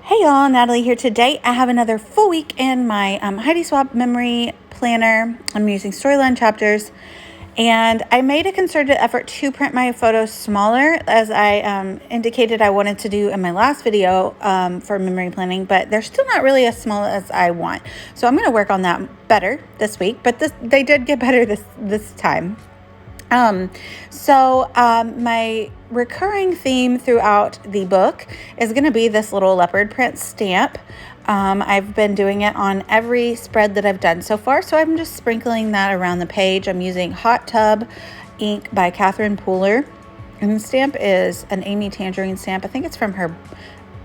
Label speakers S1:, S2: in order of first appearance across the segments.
S1: Hey y'all, Natalie here today. I have another full week in my Heidi Swapp memory planner. I'm using storyline chapters, and I made a concerted effort to print my photos smaller, as I indicated I wanted to do in my last video for memory planning, but they're still not really as small as I want. So I'm going to work on that better this week, but they did get better this time. My recurring theme throughout the book is going to be this little leopard print stamp. I've been doing it on every spread that I've done so far, so I'm just sprinkling that around the page. I'm using Hot Tub ink by Catherine Pooler, and the stamp is an Amy Tangerine stamp. I think it's from her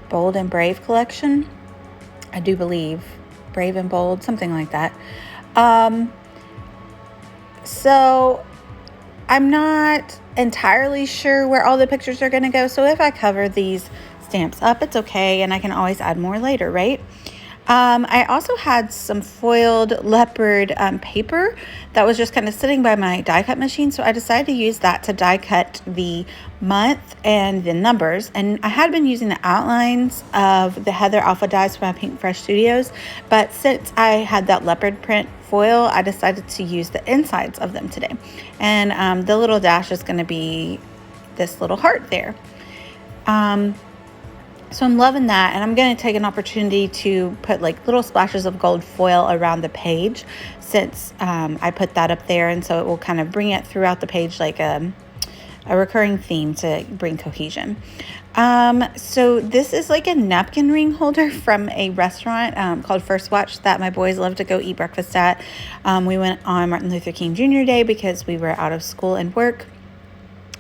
S1: Bold and Brave collection. I do believe Brave and Bold, something like that. So I'm not entirely sure where all the pictures are going to go. So if I cover these stamps up, it's okay. And I can always add more later, right? I also had some foiled leopard paper that was just kind of sitting by my die cut machine. So I decided to use that to die cut the month and the numbers. And I had been using the outlines of the Heather Alpha dies from my Pink Fresh Studios. But since I had that leopard print foil, I decided to use the insides of them today. And the little dash is going to be this little heart there. So I'm loving that, and I'm going to take an opportunity to put like little splashes of gold foil around the page since I put that up there, and so it will kind of bring it throughout the page like a recurring theme to bring cohesion. So this is like a napkin ring holder from a restaurant called First Watch that my boys love to go eat breakfast at. We went on Martin Luther King Jr. Day because we were out of school and work.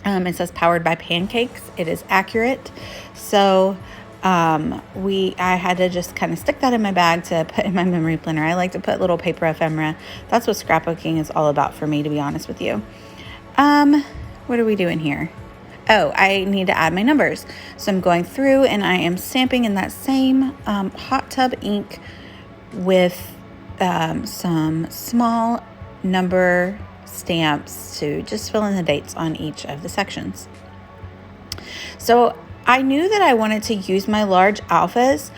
S1: It says powered by pancakes. It is accurate. So I had to just kind of stick that in my bag to put in my memory planner. I like to put little paper ephemera. That's what scrapbooking is all about for me, to be honest with you. What are we doing here? Oh, I need to add my numbers. So I'm going through and I am stamping in that same Hot Tub ink with some small number stamps to just fill in the dates on each of the sections. So I knew that I wanted to use my large alphas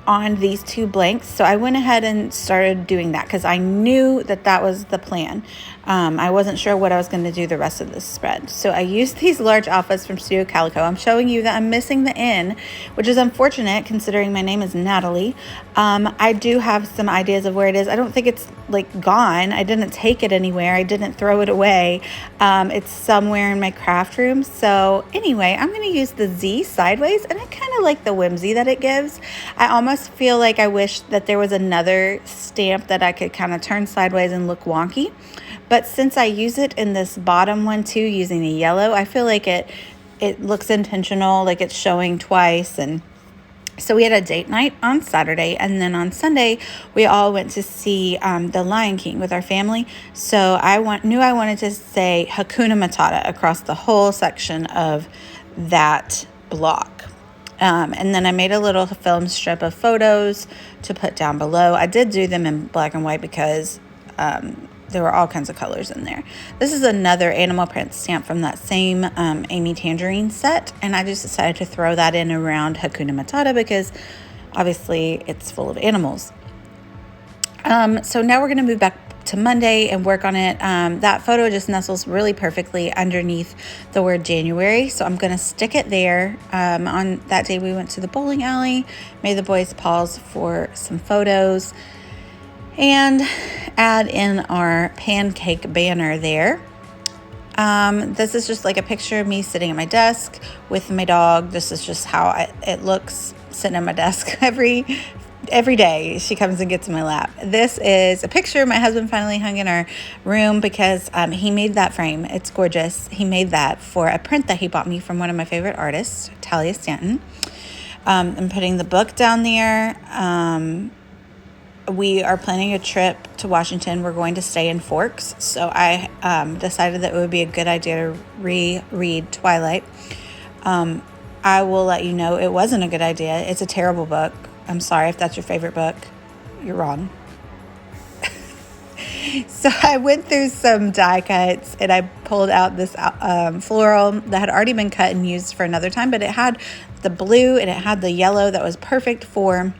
S1: on these two blanks. So I went ahead and started doing that because I knew that that was the plan. I wasn't sure what I was going to do the rest of this spread. So I used these large alphas from Studio Calico. I'm showing you that I'm missing the N, which is unfortunate considering my name is Natalie. I do have some ideas of where it is. I don't think it's like gone. I didn't take it anywhere. I didn't throw it away. It's somewhere in my craft room. So anyway, I'm going to use the Z sideways, and I kind of like the whimsy that it gives. I almost feel like I wish that there was another stamp that I could kind of turn sideways and look wonky. But since I use it in this bottom one too, using the yellow, I feel like it looks intentional, like it's showing twice. And so we had a date night on Saturday, and then on Sunday we all went to see The Lion King with our family. So knew I wanted to say Hakuna Matata across the whole section of that block. And then I made a little film strip of photos to put down below. I did do them in black and white because there were all kinds of colors in there. This is another animal print stamp from that same Amy Tangerine set, and I just decided to throw that in around Hakuna Matata because obviously it's full of animals. So now we're going to move back to Monday and work on it. That photo just nestles really perfectly underneath the word January, so I'm going to stick it there. On that day we went to the bowling alley, made the boys pause for some photos, and add in our pancake banner there. This is just like a picture of me sitting at my desk with my dog. This is just how it looks sitting at my desk every day. She comes and gets in my lap. This is a picture my husband finally hung in our room because he made that frame. It's gorgeous. He made that for a print that he bought me from one of my favorite artists, Talia Stanton. I'm putting the book down there. We are planning a trip to Washington. We're going to stay in Forks. So I decided that it would be a good idea to reread Twilight. I will let you know it wasn't a good idea. It's a terrible book. I'm sorry if that's your favorite book. You're wrong. So I went through some die cuts and I pulled out this floral that had already been cut and used for another time, but it had the blue and it had the yellow that was perfect for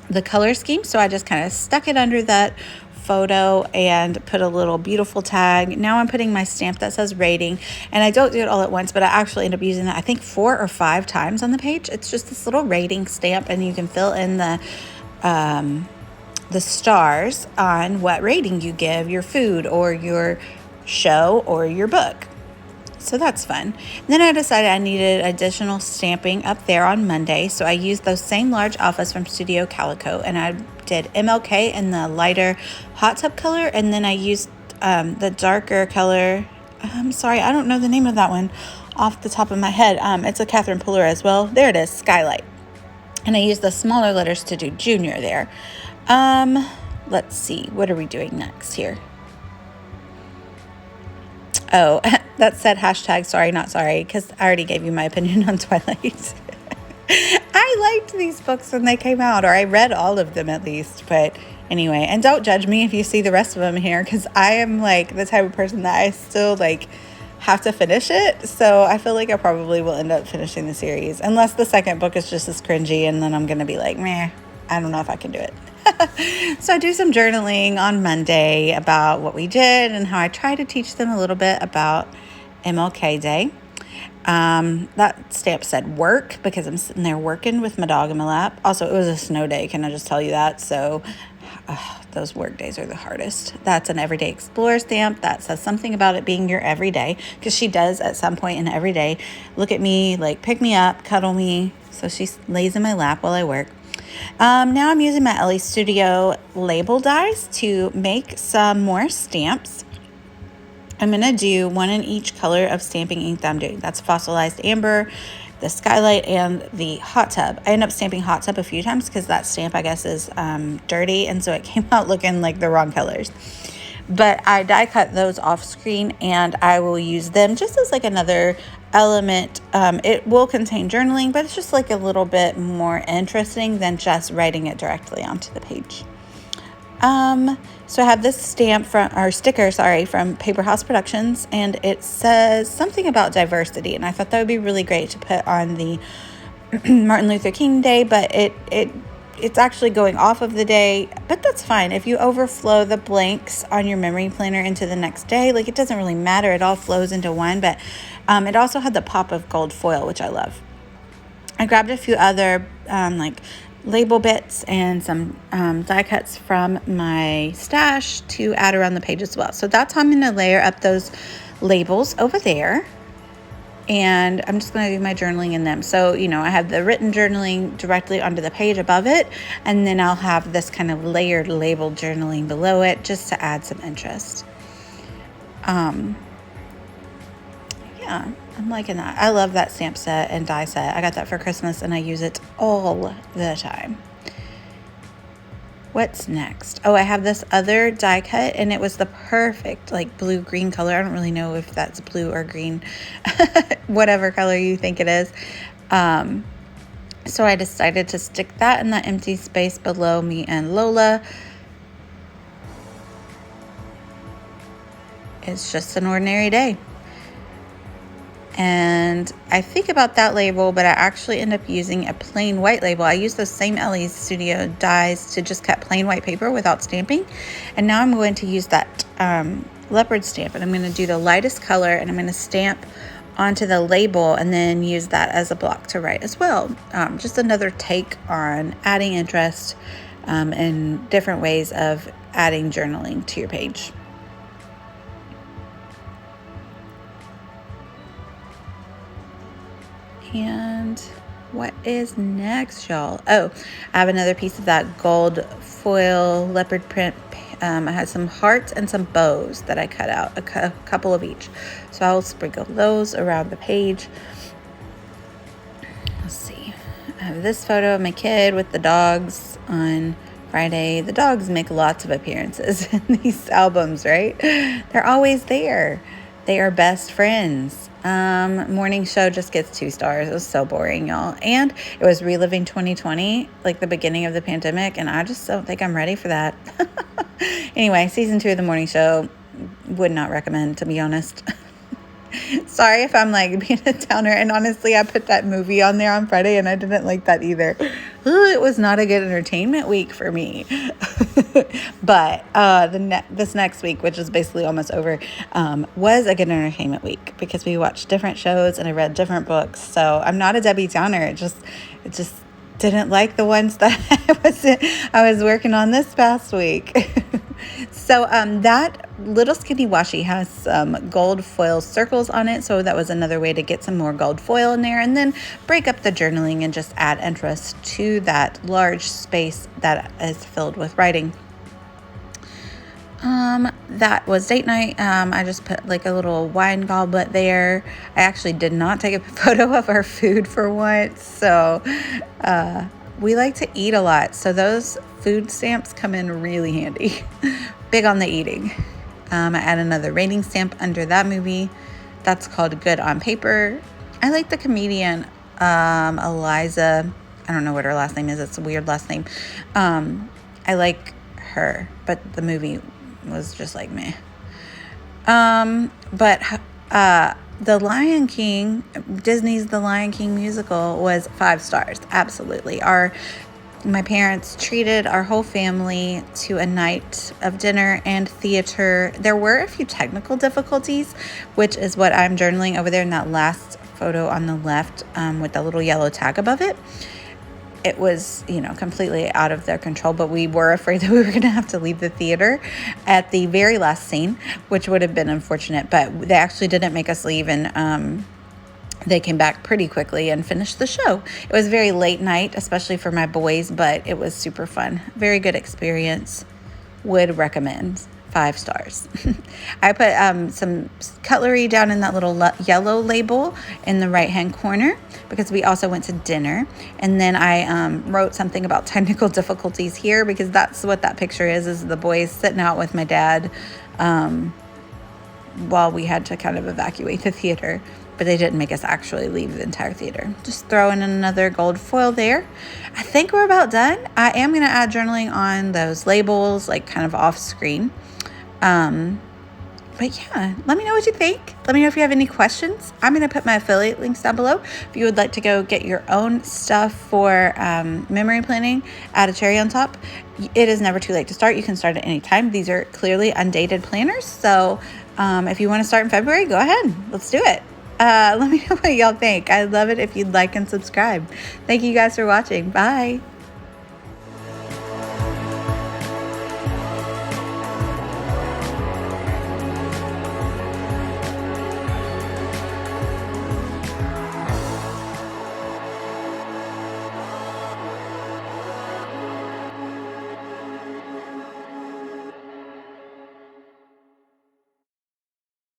S1: the color scheme. So I just kind of stuck it under that photo and put a little beautiful tag. Now I'm putting my stamp that says rating, and I don't do it all at once, but I actually end up using that I think 4 or 5 times on the page. It's just this little rating stamp, and you can fill in the stars on what rating you give your food or your show or your book. So that's fun. And then I decided I needed additional stamping up there on Monday. So I used those same large alphas from Studio Calico, and I did MLK in the lighter hot tub color. And then I used the darker color. I'm sorry, I don't know the name of that one off the top of my head. It's a Catherine Puller as well. There it is, Skylight. And I used the smaller letters to do Junior there. Let's see, what are we doing next here? Oh, that said hashtag sorry, not sorry, because I already gave you my opinion on Twilight. I liked these books when they came out, or I read all of them at least, but anyway, and don't judge me if you see the rest of them here, because I am like the type of person that I still like have to finish it, so I feel like I probably will end up finishing the series, unless the second book is just as cringy, and then I'm going to be like, meh, I don't know if I can do it. So I do some journaling on Monday about what we did and how I try to teach them a little bit about MLK Day. That stamp said work because I'm sitting there working with my dog in my lap. Also, it was a snow day. Can I just tell you that? So those work days are the hardest. That's an Everyday Explorer stamp. That says something about it being your everyday, because she does at some point in every day look at me, like pick me up, cuddle me. So she lays in my lap while I work. Now I'm using my Ellie Studio label dies to make some more stamps. I'm going to do one in each color of stamping ink that I'm doing. That's Fossilized Amber, the Skylight, and the Hot Tub. I end up stamping Hot Tub a few times because that stamp, I guess, is dirty, and so it came out looking like the wrong colors. But I die cut those off screen, and I will use them just as like another element. It will contain journaling, but it's just like a little bit more interesting than just writing it directly onto the page. So I have this stamp sticker from Paper House Productions, and it says something about diversity, and I thought that would be really great to put on the Martin Luther King Day, but it's actually going off of the day, but that's fine. If you overflow the blanks on your memory planner into the next day, like it doesn't really matter. It all flows into one, but it also had the pop of gold foil, which I love. I grabbed a few other like label bits and some die cuts from my stash to add around the page as well. So that's how I'm going to layer up those labels over there. And I'm just going to do my journaling in them. So, I have the written journaling directly onto the page above it, and then I'll have this kind of layered label journaling below it just to add some interest. Yeah, I'm liking that. I love that stamp set and die set. I got that for Christmas, and I use it all the time. What's next? Oh, I have this other die cut, and it was the perfect like blue-green color. I don't really know if that's blue or green, whatever color you think it is. So I decided to stick that in that empty space below me and Lola. It's just an ordinary day. And I think about that label, but I actually end up using a plain white label. I use those same Ellie Studio dies to just cut plain white paper without stamping. And now I'm going to use that leopard stamp, and I'm going to do the lightest color, and I'm going to stamp onto the label and then use that as a block to write as well. Just another take on adding interest and different ways of adding journaling to your page. And what is next, y'all? Oh, I have another piece of that gold foil leopard print. I had some hearts and some bows that I cut out, a couple of each. So I'll sprinkle those around the page. Let's see. I have this photo of my kid with the dogs on Friday. The dogs make lots of appearances in these albums, right? They're always there. They are best friends. Morning show just gets 2 stars. It was so boring, y'all. And it was reliving 2020, like the beginning of the pandemic, and I just don't think I'm ready for that. Anyway, season 2 of the morning show, would not recommend, to be honest. Sorry if I'm like being a downer. And honestly, I put that movie on there on Friday and I didn't like that either. Ooh, it was not a good entertainment week for me. But this next week, which is basically almost over, was a good entertainment week because we watched different shows and I read different books. So I'm not a Debbie Downer. It just didn't like the ones that I was working on this past week. So that little skinny washi has some gold foil circles on it. So that was another way to get some more gold foil in there and then break up the journaling and just add interest to that large space that is filled with writing. That was date night. I just put like a little wine goblet there. I actually did not take a photo of our food for once. So, we like to eat a lot. So those food stamps come in really handy. Big on the eating. I add another rating stamp under that movie. That's called Good on Paper. I like the comedian, Eliza. I don't know what her last name is. It's a weird last name. I like her, but the movie was just like meh. But The Lion King, Disney's The Lion King musical was 5 stars. Absolutely. My parents treated our whole family to a night of dinner and theater. There were a few technical difficulties, which is what I'm journaling over there in that last photo on the left, with the little yellow tag above it. It was, completely out of their control, but we were afraid that we were going to have to leave the theater at the very last scene, which would have been unfortunate, but they actually didn't make us leave, and they came back pretty quickly and finished the show. It was a very late night, especially for my boys, but it was super fun. Very good experience. Would recommend. 5 stars. I put some cutlery down in that little yellow label in the right-hand corner because we also went to dinner. And then I wrote something about technical difficulties here because that's what that picture is the boys sitting out with my dad while we had to kind of evacuate the theater. But they didn't make us actually leave the entire theater. Just throw in another gold foil there. I think we're about done. I am going to add journaling on those labels, like kind of off screen. But yeah, let me know what you think. Let me know if you have any questions. I'm going to put my affiliate links down below. If you would like to go get your own stuff for memory planning, add a cherry on top. It is never too late to start. You can start at any time. These are clearly undated planners. So if you want to start in February, go ahead. Let's do it. Let me know what y'all think. I'd love it if you'd like and subscribe. Thank you guys for watching. Bye.